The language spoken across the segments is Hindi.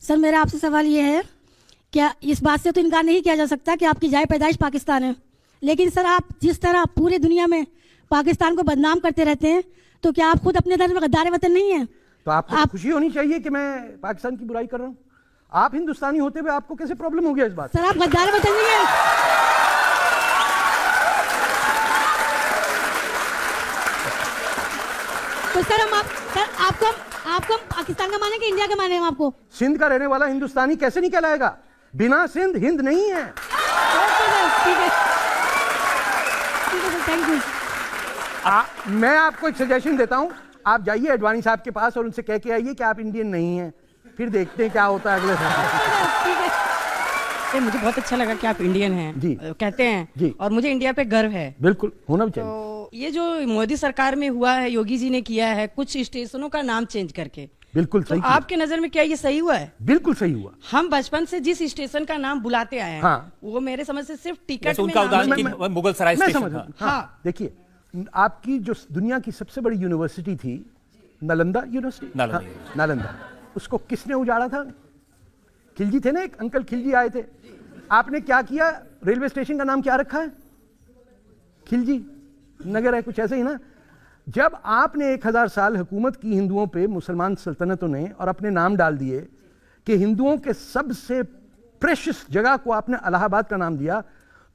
सर मेरा आपसे सवाल ये है, क्या इस बात से तो इनकार नहीं किया जा सकता कि आपकी जाए पैदाइश पाकिस्तान है, लेकिन सर आप जिस तरह पूरी दुनिया में पाकिस्तान को बदनाम करते रहते हैं, तो क्या आप खुद अपने धर्म में गद्दार वतन नहीं है? तो आपको खुशी होनी चाहिए कि मैं पाकिस्तान की बुराई कर रहा हूँ। आप हिंदुस्तानी होते हुए आपको कैसे प्रॉब्लम हो गया इस बात? सर आप गद्दार वतन नहीं है। तो सर आपको पाकिस्तान का माने कि इंडिया का माने हम आपको? सिंध का रहने वाला हिंदुस्तानी कैसे नहीं कहलाएगा? बिना सिंध हिंद नहीं है। ठीक है सर, थैंक यू। मैं आपको एक सजेशन देता हूं, आप जाइए अडवाणी साहब के पास और उनसे कह के आइए कि आप इंडियन नहीं हैं, फिर देखते हैं क्या होता है अगले साल। मुझे बहुत अच्छा लगा कि आप इंडियन हैं जी कहते हैं जी, और मुझे इंडिया पे गर्व है। बिल्कुल होना भी चाहिए। तो ये जो मोदी सरकार में हुआ है, योगी जी ने किया है कुछ स्टेशनों का नाम चेंज करके, बिल्कुल तो सही। आपके नजर में क्या ये सही हुआ है? बिल्कुल सही हुआ। हम बचपन से जिस स्टेशन का नाम बुलाते आए हैं, हाँ, वो मेरे समझ से सिर्फ टिकट उनका उदाहरण मैं मुगल सराय स्टेशन था। हाँ, देखिए आपकी जो दुनिया की सबसे बड़ी यूनिवर्सिटी थी नालंदा यूनिवर्सिटी, नालंदा, उसको किसने उजाड़ा था? खिलजी थे ना, एक अंकल खिलजी आए थे। आपने क्या किया? रेलवे स्टेशन का नाम क्या रखा है? खिलजी नगर है, कुछ ऐसे ही ना। जब आपने 1000 साल हुकूमत की हिंदुओं पे मुसलमान सल्तनतों ने और अपने नाम डाल दिए कि हिंदुओं के सबसे प्रेशियस जगह को आपने इलाहाबाद का नाम दिया,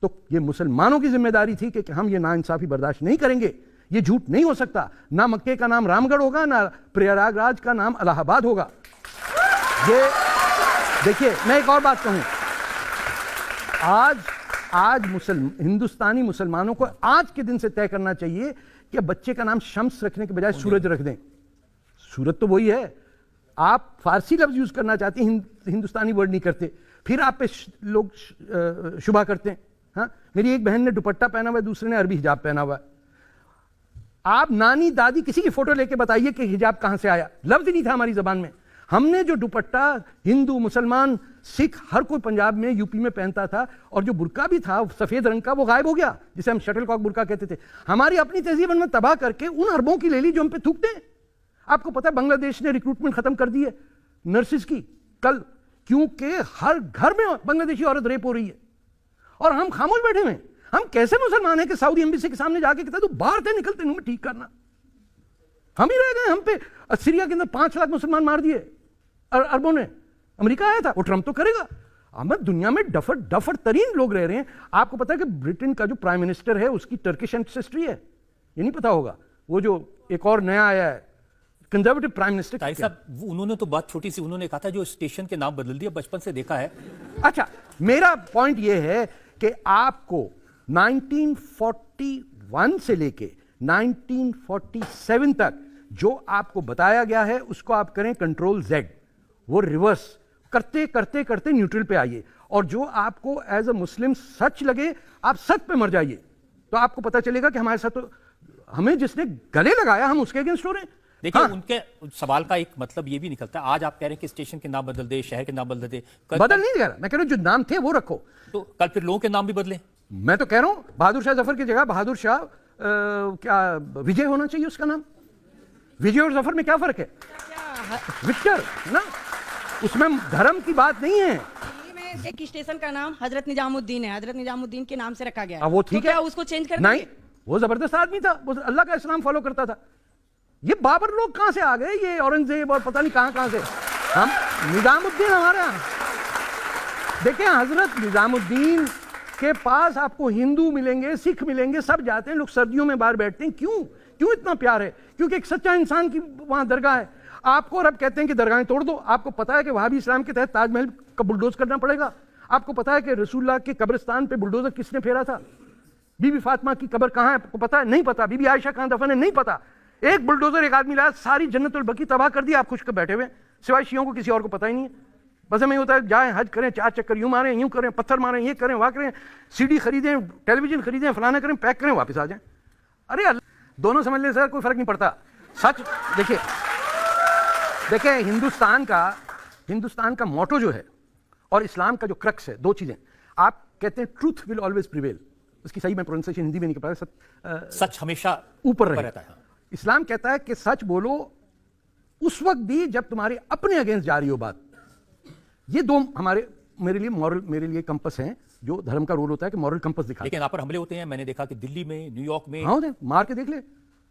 तो ये मुसलमानों की जिम्मेदारी थी कि हम ये नाइंसाफी बर्दाश्त नहीं करेंगे। ये झूठ नहीं हो सकता। ना मक्के का नाम रामगढ़ होगा, ना प्रयागराज का नाम इलाहाबाद होगा। ये देखिए, मैं एक और बात कहूं, आज हिंदुस्तानी मुसलमानों को आज के दिन से तय करना चाहिए कि बच्चे का नाम शम्स रखने के बजाय सूरज रख दें। सूरज तो वही है। आप फारसी लफ्ज यूज करना चाहते हैं, हिंदुस्तानी वर्ड नहीं करते, फिर आप पे लोग शुभा करते हैं। हाँ, मेरी एक बहन ने दुपट्टा पहना हुआ है, दूसरे ने अरबी हिजाब पहना हुआ है। आप नानी दादी किसी की फोटो लेके बताइए कि हिजाब कहां से आया? लफ्ज ही नहीं था हमारी जबान में। हमने जो दुपट्टा हिंदू मुसलमान सिख हर कोई पंजाब में यूपी में पहनता था, और जो बुरका भी था सफेद रंग का, वो गायब हो गया, जिसे हम शटलकॉक बुरका कहते थे। हमारी अपनी तहजीब में तबाह करके उन अरबों की ले ली जो हम पे थूकते हैं। आपको पता है बांग्लादेश ने रिक्रूटमेंट खत्म कर दी है नर्सिस की कल, क्योंकि हर घर में बांग्लादेशी औरत रेप हो रही है और हम खामोश बैठे हुए हैं। हम कैसे मुसलमान हैं कि सऊदी एम्बेसी के सामने जाके कहते तो बाहर थे निकलते नहीं ठीक करना? हम ही रह गए। हम पे सीरिया के अंदर 5 लाख मुसलमान मार दिए अरबों ने। अमेरिका आया था, वो ट्रंप तो करेगा। अहमद दुनिया में डफर तरीन लोग रह रहे हैं। आपको पता है कि ब्रिटेन का जो प्राइम मिनिस्टर है उसकी टर्किश एंसेस्ट्री है, ये नहीं पता होगा। वो जो एक और नया आया है कंजर्वेटिव प्राइम मिनिस्टर साहब, उन्होंने तो बात छोटी सी, उन्होंने कहा था जो स्टेशन के नाम बदल दिया, बचपन से देखा है। अच्छा, मेरा पॉइंट ये है कि आपको 1941 से लेके 1947 तक जो आपको बताया गया है उसको आप करें कंट्रोल जेड, वो रिवर्स करते करते करते न्यूट्रल पे आइए, और जो आपको एज अ मुस्लिम सच लगे आप सच पे मर जाइए, तो आपको पता चलेगा कि हमारे साथ तो हमें जिसने गले लगाया हम उसके अगेंस्ट हो रहे हैं। देखिए, हाँ, उनके सवाल का एक मतलब ये भी निकलता है, आज आप कह रहे हैं कि स्टेशन के नाम बदल दे, शहर के नाम बदल दे। बदल नहीं कह रहा मैं, कह रहा हूं जो नाम थे वो रखो, तो कल फिर लोगों के नाम भी बदले। मैं तो कह रहा हूं बहादुर शाह जफर की जगह बहादुर शाह क्या विजय होना चाहिए उसका नाम। विजय और जफर में क्या फर्क है? विक्टर ना, उसमें धर्म की बात नहीं है। एक स्टेशन का नाम हजरत निजामुद्दीन है, हजरत निजामुद्दीन के नाम से रखा गया है। वो ठीक है, उसको चेंज कर नहीं, वो जबरदस्त आदमी था, वो अल्लाह का इस्लाम फॉलो करता था। ये बाबर लोग कहां से आ गए, ये औरंगजेब और पता नहीं कहां से। हम निजामुद्दीन हमारे यहाँ देखिए, हजरत निजामुद्दीन के पास आपको हिंदू मिलेंगे, सिख मिलेंगे, सब जाते हैं। लोग सर्दियों में बाहर बैठते हैं। क्यों इतना प्यार है? क्योंकि एक सच्चा इंसान की वहां दरगाह है। आपको और अब कहते हैं कि दरगाहें तोड़ दो। आपको पता है कि वहां भी इस्लाम के तहत ताजमहल का बुलडोज करना पड़ेगा। आपको पता है कि रसूलुल्लाह के कब्रिस्तान पे बुलडोजर किसने फेरा था? बीबी फातिमा की कब्र कहां है आपको पता है? नहीं पता। बीबी आयशा कहां दफन है? नहीं पता। एक बुलडोजर एक आदमी लाया, सारी जन्नतुल बकी तबाह कर दी। आप खुश कर बैठे हुए, सिवाय शियों को किसी और को पता ही नहीं है। बस हमें होता है जाएं हज करें, 4 चक्कर यूं मारें, यूं करें, पत्थर मारें, ये करें, वहां करें, सीडी खरीदें, टेलीविजन खरीदें, फलाना करें, पैक करें, वापस आ जाएं। अरे दोनों समझ लें सर, कोई फर्क नहीं पड़ता। सच देखिए हिंदुस्तान का मोटो जो है और इस्लाम का जो क्रक्स है, 2 चीजें। आप कहते हैं ट्रूथ विल ऑलवेज प्रिवेल, उसकी सही मैं प्रोनाउंसिएशन हिंदी में नहीं कर पाया, सच हमेशा ऊपर रहता है। इस्लाम कहता है कि सच बोलो उस वक्त भी जब तुम्हारे अपने अगेंस्ट जा रही हो बात। ये दो हमारे मेरे लिए मॉरल, मेरे लिए कंपस हैं, जो धर्म का रोल होता है कि मॉरल कंपस दिखाते लेकिन यहाँ पर हमले होते हैं, मैंने देखा कि दिल्ली में, न्यूयॉर्क में। हाँ होते, मार के देख ले,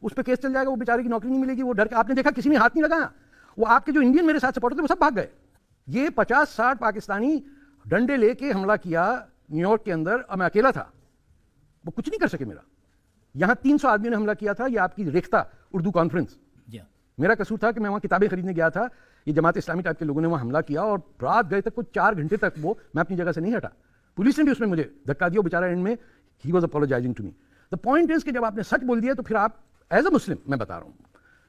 उस पर केस चल जाएगा, वो बेचारे की नौकरी नहीं मिलेगी, वो डर के, आपने देखा किसी ने हाथ नहीं लगाया, वो आपके जो इंडियन मेरे साथ सपोर्टर थे वो सब भाग गए। ये 50-60 पाकिस्तानी डंडे लेके हमला किया न्यूयॉर्क के अंदर, और मैं अकेला था, वो कुछ नहीं कर सके मेरा। यहां 300 आदमी ने हमला किया था, ये आपकी रेख्ता उर्दू कॉन्फ्रेंस, मेरा कसूर था कि मैं वहां किताबें खरीदने गया था, ये जमात इस्लामी टाइप के लोगों ने वहां हमला किया, और रात गए तक कुछ 4 घंटे तक वो, मैं अपनी जगह से नहीं हटा, पुलिस ने भी उसमें मुझे धक्का दिया, बेचारा एंड में he was apologising to me. The point is कि जब आपने सच बोल दिया तो फिर आप एज अ मुस्लिम, मैं बता रहा हूं,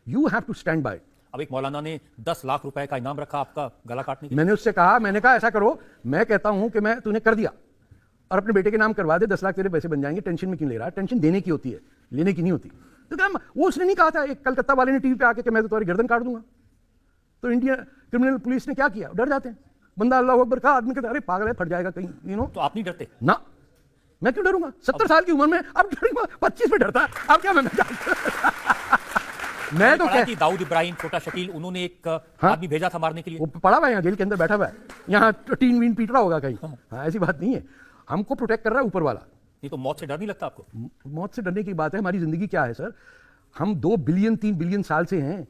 you have to stand by. अब एक मौलाना ने 10 लाख रुपए का इनाम रखा आपका गला काटने के लिए। मैंने उससे कहा, मैंने कहा ऐसा करो, मैं कहता हूं कि मैं तूने कर दिया और अपने बेटे के नाम करवा दे, 10 लाख तेरे पैसे बन जाएंगे, टेंशन में क्यों ले रहा है? टेंशन देने की होती है, लेने की नहीं होती। तो क्या वो उसने नहीं कहा था, एक कलकत्ता वाले ने टीवी पे आके कि मैं तो तुम्हारी गर्दन काट दूंगा। तो इंडिया क्रिमिनल पुलिस ने क्या किया? डर जाते हैं। बंदा अल्लाह अकबर कहा, आदमी कहता है अरे पागल है, फट जाएगा कहीं, यू नो। तो आप नहीं डरते? ना, मैं क्यों डरूंगा? 70 साल की उम्र में अब डरूंगा? 25 में डरता है अब क्या? मैं तो क्या, दाऊद इब्राहिम, छोटा शकील, उन्होंने एक आदमी भेजा था मारने के लिए। वो पड़ा हुआ है यहाँ जेल के अंदर बैठा हुआ है, यहाँ टीन वीन पीट रहा होगा कहीं। हाँ, ऐसी बात नहीं है, हमको प्रोटेक्ट कर रहा है ऊपर वाला। नहीं तो मौत से डर नहीं लगता आपको? मौत से डरने की बात है, हमारी जिंदगी क्या है सर? हम 2 बिलियन 3 बिलियन साल से हैं,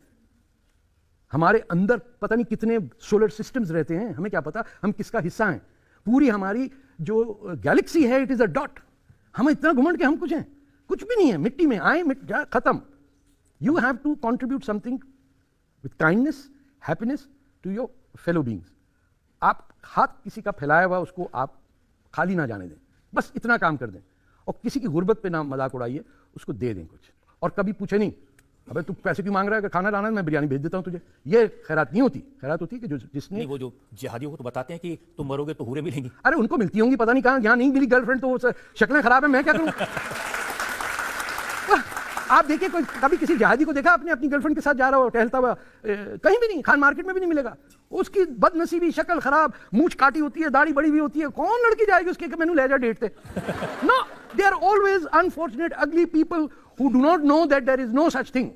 हमारे अंदर पता नहीं कितने सोलर सिस्टम्स रहते हैं, हमें क्या पता हम किसका हिस्सा हैं? पूरी हमारी जो गैलेक्सी है, इट इज अ डॉट। हम इतना घुमंड के हम कुछ हैं? कुछ भी नहीं है, मिट्टी में आए, मिट जा, खत्म। You have to contribute something with kindness, happiness to your fellow beings. आप हाथ किसी का फैलाया हुआ उसको आप खाली ना जाने दें, बस इतना काम कर दें, और किसी की गुर्बत पे ना मजाक उड़ाइए, उसको दे दें कुछ, और कभी पूछे नहीं अबे तू पैसे क्यों मांग रहा है, अगर खाना लाना है मैं बिरयानी भेज देता हूं तुझे। ये खैरात नहीं होती। खैरात होती है कि जो जिसने, वो जो जिहादियों को तो बताते हैं कि तुम मरोगे तो हूरें मिलेंगी। अरे उनको मिलती होंगी, पता नहीं कहां, यहाँ नहीं मिली गर्लफ्रेंड तो शक्लें खराब है, मैं क्या करूं? आप देखिए, कोई कभी किसी जहादी को देखा आपने अपनी गर्लफ्रेंड के साथ जा रहा हो टहलता हुआ? कहीं भी नहीं, खान मार्केट में भी नहीं मिलेगा। उसकी बदनसीबी, शक्ल खराब, मूंछ काटी होती है, दाढ़ी बड़ी हुई होती है, कौन लड़की जाएगी उसके कि मैंने ले जा डेट पे? No, they are always unfortunate ugly people who do not know that there is no such thing.